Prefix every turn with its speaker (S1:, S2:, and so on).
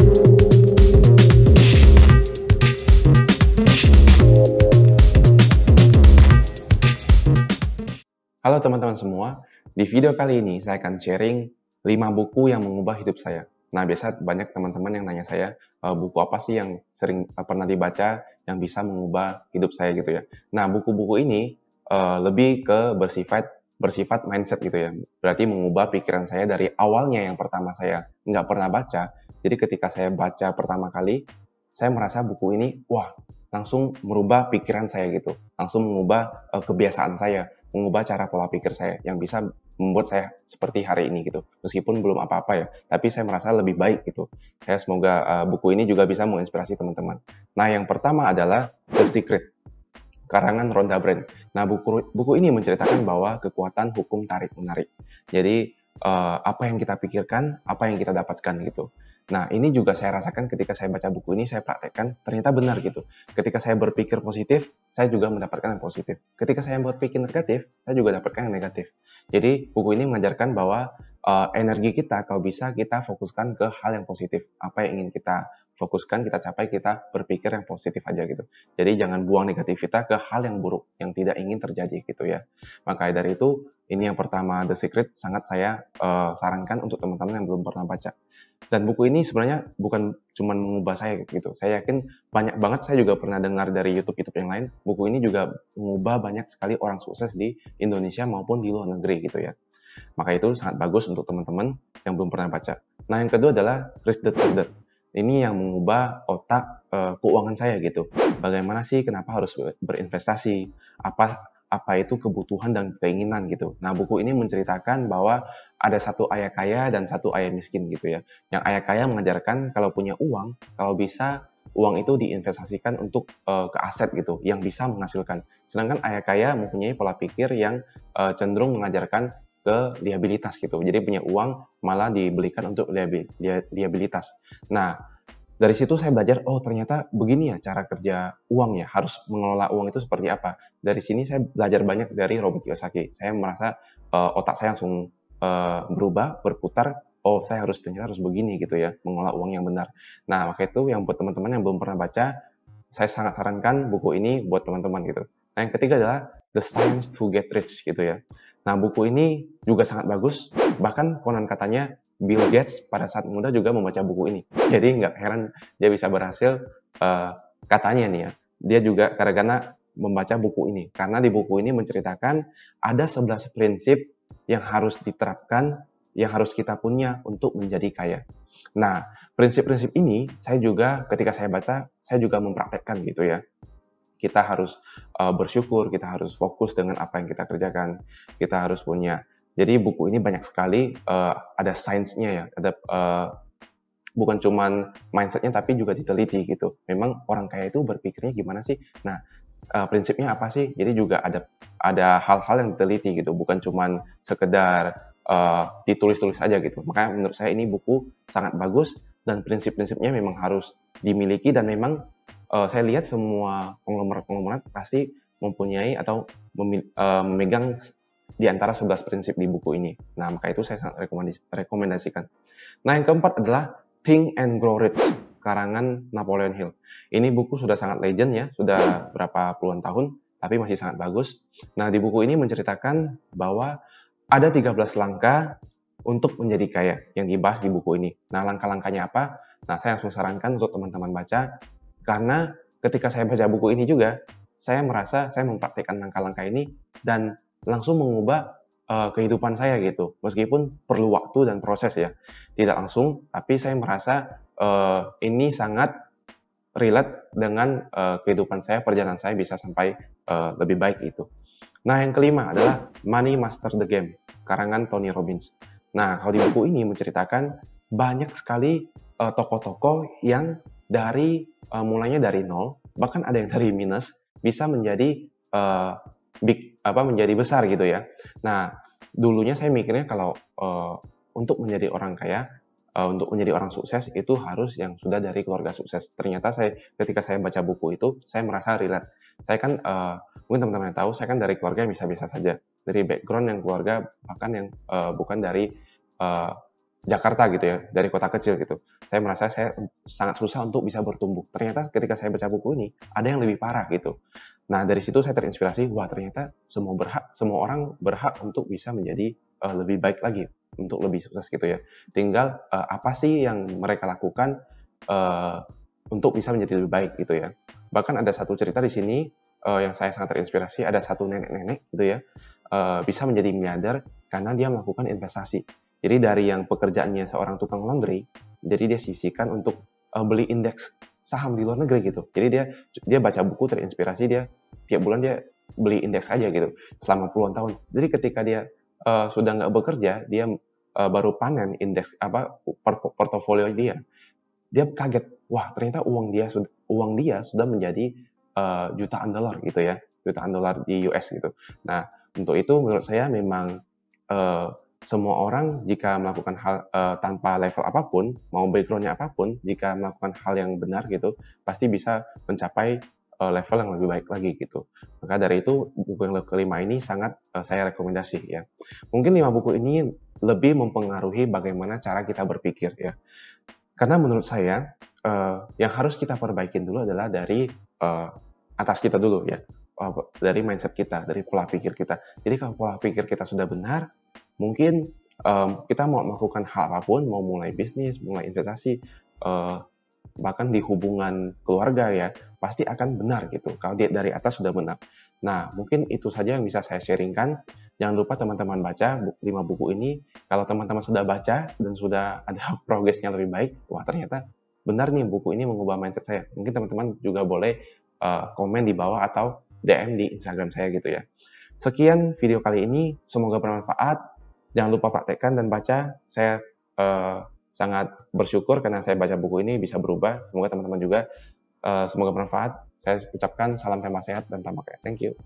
S1: Halo teman-teman semua, di video kali ini saya akan sharing 5 buku yang mengubah hidup saya. Nah, biasa banyak teman-teman yang nanya saya, buku apa sih yang sering pernah dibaca yang bisa mengubah hidup saya gitu ya. Nah, buku-buku ini lebih ke bersifat mindset gitu ya. Berarti mengubah pikiran saya dari awalnya yang pertama saya nggak pernah baca. Jadi ketika saya baca pertama kali, saya merasa buku ini, wah, langsung merubah pikiran saya gitu. Langsung mengubah kebiasaan saya, mengubah cara pola pikir saya yang bisa membuat saya seperti hari ini gitu. Meskipun belum apa-apa ya, tapi saya merasa lebih baik gitu. Saya semoga buku ini juga bisa menginspirasi teman-teman. Nah, yang pertama adalah The Secret, karangan Rhonda Byrne. Nah, buku ini menceritakan bahwa kekuatan hukum tarik-menarik. Jadi, apa yang kita pikirkan, apa yang kita dapatkan gitu. Nah, ini juga saya rasakan ketika saya baca buku ini, saya praktekkan, ternyata benar gitu. Ketika saya berpikir positif, saya juga mendapatkan yang positif. Ketika saya berpikir negatif, saya juga dapatkan yang negatif. Jadi, buku ini mengajarkan bahwa energi kita, kalau bisa kita fokuskan ke hal yang positif. Apa yang ingin kita fokuskan, kita capai, kita berpikir yang positif aja gitu. Jadi, jangan buang negativitas ke hal yang buruk, yang tidak ingin terjadi gitu ya. Maka dari itu, ini yang pertama, The Secret, sangat saya sarankan untuk teman-teman yang belum pernah baca. Dan buku ini sebenarnya bukan cuma mengubah saya gitu. Saya yakin banyak banget, saya juga pernah dengar dari YouTube yang lain, buku ini juga mengubah banyak sekali orang sukses di Indonesia maupun di luar negeri gitu ya. Maka itu sangat bagus untuk teman-teman yang belum pernah baca. Nah, yang kedua adalah Rich Dad Poor Dad. Ini yang mengubah otak keuangan saya gitu. Bagaimana sih, kenapa harus berinvestasi? Apa itu kebutuhan dan keinginan gitu. Nah, buku ini menceritakan bahwa ada satu ayah kaya dan satu ayah miskin gitu ya. Yang ayah kaya mengajarkan kalau punya uang, kalau bisa uang itu diinvestasikan untuk ke aset gitu, yang bisa menghasilkan. Sedangkan ayah kaya mempunyai pola pikir yang cenderung mengajarkan ke liabilitas gitu. Jadi punya uang malah dibelikan untuk liabilitas. Nah, dari situ saya belajar, oh ternyata begini ya cara kerja uang ya, harus mengelola uang itu seperti apa. Dari sini saya belajar banyak dari Robert Kiyosaki. Saya merasa otak saya langsung berubah, berputar, oh saya ternyata harus begini gitu ya, mengelola uang yang benar. Nah, maka itu yang buat teman-teman yang belum pernah baca, saya sangat sarankan buku ini buat teman-teman gitu. Nah, yang ketiga adalah The Science to Get Rich gitu ya. Nah, buku ini juga sangat bagus, bahkan konon katanya Bill Gates pada saat muda juga membaca buku ini. Jadi nggak heran dia bisa berhasil, katanya nih ya, dia juga karena membaca buku ini. Karena di buku ini menceritakan ada 11 prinsip yang harus diterapkan, yang harus kita punya untuk menjadi kaya. Nah, prinsip-prinsip ini saya juga ketika saya baca, saya juga mempraktekkan gitu ya. Kita harus bersyukur, kita harus fokus dengan apa yang kita kerjakan, kita harus punya. Jadi buku ini banyak sekali ada sainsnya ya, ada bukan cuman mindsetnya tapi juga diteliti gitu. Memang orang kaya itu berpikirnya gimana sih? Nah, prinsipnya apa sih? Jadi juga ada hal-hal yang diteliti gitu, bukan cuman sekedar ditulis-tulis aja gitu. Makanya menurut saya ini buku sangat bagus dan prinsip-prinsipnya memang harus dimiliki dan memang saya lihat semua konglomerat pasti mempunyai atau memegang di antara 11 prinsip di buku ini. Nah, maka itu saya sangat rekomendasikan. Nah, yang keempat adalah Think and Grow Rich, karangan Napoleon Hill. Ini buku sudah sangat legend ya, sudah berapa puluhan tahun, tapi masih sangat bagus. Nah, di buku ini menceritakan bahwa ada 13 langkah untuk menjadi kaya yang dibahas di buku ini. Nah, langkah-langkahnya apa? Nah, saya langsung sarankan untuk teman-teman baca, karena ketika saya baca buku ini juga, saya merasa saya mempraktikkan langkah-langkah ini dan langsung mengubah kehidupan saya gitu. Meskipun perlu waktu dan proses ya. Tidak langsung, tapi saya merasa ini sangat relate dengan kehidupan saya, perjalanan saya bisa sampai lebih baik itu. Nah, yang kelima adalah Money Master the Game, karangan Tony Robbins. Nah, kalau di buku ini menceritakan banyak sekali tokoh-tokoh yang mulainya dari nol, bahkan ada yang dari minus, bisa menjadi menjadi besar gitu ya. Nah, dulunya saya mikirnya kalau untuk menjadi orang kaya, untuk menjadi orang sukses itu harus yang sudah dari keluarga sukses. Ternyata ketika saya baca buku itu, saya merasa relate. Saya kan, mungkin teman-teman yang tahu, saya kan dari keluarga yang biasa-biasa saja. Dari background yang keluarga, bahkan yang bukan dari Jakarta gitu ya, dari kota kecil gitu. Saya merasa saya sangat susah untuk bisa bertumbuh. Ternyata ketika saya baca buku ini, ada yang lebih parah gitu. Nah, dari situ saya terinspirasi, wah ternyata semua orang berhak untuk bisa menjadi lebih baik lagi, untuk lebih sukses gitu ya. Tinggal apa sih yang mereka lakukan uh, untuk bisa menjadi lebih baik gitu ya. Bahkan ada satu cerita di sini yang saya sangat terinspirasi, ada satu nenek-nenek gitu ya, bisa menjadi miliarder karena dia melakukan investasi. Jadi dari yang pekerjaannya seorang tukang laundry, jadi dia sisihkan untuk beli indeks saham di luar negeri gitu. Jadi dia baca buku terinspirasi, dia tiap bulan dia beli indeks aja gitu selama puluhan tahun. Jadi ketika dia sudah nggak bekerja, dia baru panen indeks apa portofolio dia kaget, wah ternyata uang dia sudah menjadi jutaan dolar gitu ya, jutaan dolar di US gitu. Nah untuk itu menurut saya memang uh, semua orang jika melakukan hal tanpa level apapun, mau backgroundnya apapun, jika melakukan hal yang benar gitu, pasti bisa mencapai level yang lebih baik lagi gitu. Maka dari itu buku yang kelima ini sangat saya rekomendasi ya. Mungkin 5 buku ini lebih mempengaruhi bagaimana cara kita berpikir ya. Karena menurut saya yang harus kita perbaikin dulu adalah dari atas kita dulu ya, dari mindset kita, dari pola pikir kita. Jadi kalau pola pikir kita sudah benar, mungkin kita mau melakukan hal apapun, mau mulai bisnis, mulai investasi, bahkan di hubungan keluarga ya, pasti akan benar gitu. Kalau dari atas sudah benar. Nah, mungkin itu saja yang bisa saya sharingkan. Jangan lupa teman-teman baca 5 buku ini. Kalau teman-teman sudah baca dan sudah ada progresnya lebih baik, wah ternyata benar nih buku ini mengubah mindset saya. Mungkin teman-teman juga boleh komen di bawah atau DM di Instagram saya gitu ya. Sekian video kali ini, semoga bermanfaat. Jangan lupa praktekkan dan baca. Saya sangat bersyukur karena saya baca buku ini bisa berubah. Semoga teman-teman juga semoga bermanfaat. Saya ucapkan salam tambah sehat dan tambah kaya. Thank you.